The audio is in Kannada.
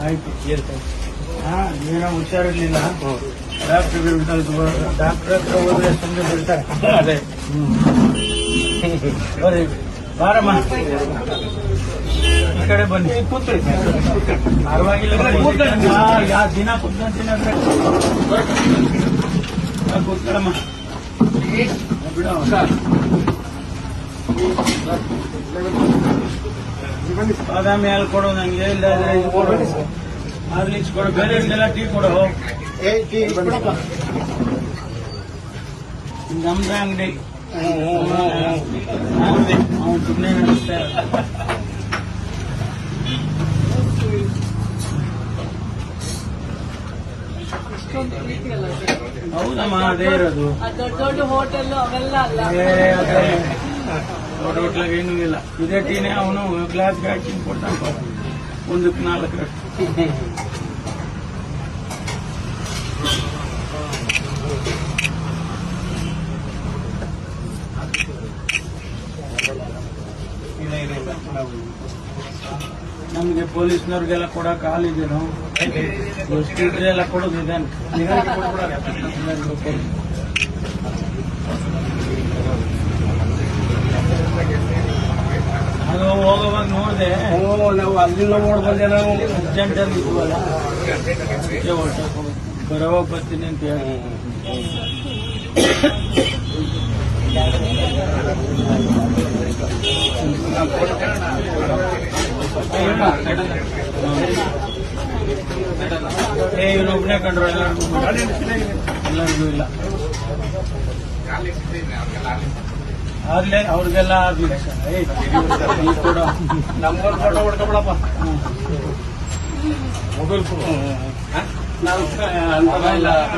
ಆಯ್ತು ಏನೋ ಹುಷಾರಿರ್ಲಿಲ್ಲ ಡಾಕ್ಟರ್ ಹತ್ರ ಹೋದ್ರೆ ಸುಮ್ಮನೆ ಬಿಡ್ತಾರೆ. ಅದೇ ಬರ್ರಿ ಬಾರಮ್ಮ ಈ ಕಡೆ ಬನ್ನಿ ಪರವಾಗಿಲ್ಲ ಯಾವ ದಿನ ಕೂತ್ಕೊಂತೀನಿ ಅಂದ್ರೆ ಕೂತ್ಕೊಳ್ಳಮ್ಮ ಬಿಡ ಬಾದಾಮಿ ಹಾಲು ಕೊಡು ನಂಗೆ, ಇಲ್ಲಾದ್ರೆ ಇದು ಕೊಡು, ಹಾರ್ಲಿಕ್ಸ್ ಕೊಡು, ಬೇರೆ ಎಲ್ಲ ಟೀ ಕೊಡು. ನಮ್ದು ಅಂಗಡಿ ಅವ್ನು ಸುಮ್ಮನೆ ನಡೆಸ್ತಾ ಹೌದಮ್ಮ, ಅದೇ ಇರೋದು. ದೊಡ್ಡ ಹೋಟೆಲ್ ಅವೆಲ್ಲ ಅಲ್ಲ, ದೊಡ್ಡ ಹೋಟ್ಲಾಗ ಏನೂ ಇಲ್ಲ. ಇದೇ ಟೀನೇ ಅವನು ಗ್ಲಾಸ್ಗೆ ಹಾಕಿ ಕೊಡ್ತಾನೆ, 1-4. ನಮ್ಗೆ ಪೊಲೀಸ್ನವ್ರಿಗೆಲ್ಲ ಕೊಡಕ್ ಹಾಲಿದೇನು ಎಷ್ಟಿದ್ರೆ ಎಲ್ಲ ಕೊಡೋದಿದೆ. ಅದು ಹೋಗೋವಾಗ ನೋಡಿದೆ, ನಾವು ಅಲ್ಲಿಂದ ನೋಡ್ಬಂದೆ. ನಾವು ಅರ್ಜೆಂಟಲ್ಲಿ ಇದ್ವಲ್ಲ, ಬರೋವಾಗ ಬರ್ತೀನಿ ಅಂತ ಹೇಳಿ ಇವನೊಬ್ಬನೇ ಕಂಡ್ರು, ಎಲ್ಲರಿಗೂ ಇಲ್ಲ. ಆಗ್ಲೇ ಅವ್ರಿಗೆಲ್ಲ ಆಗ್ಲಿಲ್ಲ ಸರ್. ಕೂಡ ನಮ್ಗೊಂದು ಫೋಟೋ ಹೊಡ್ಕೊಬಿಡಪ್ಪ, ಮೊಬೈಲ್ ಆಗಲ್ಲ.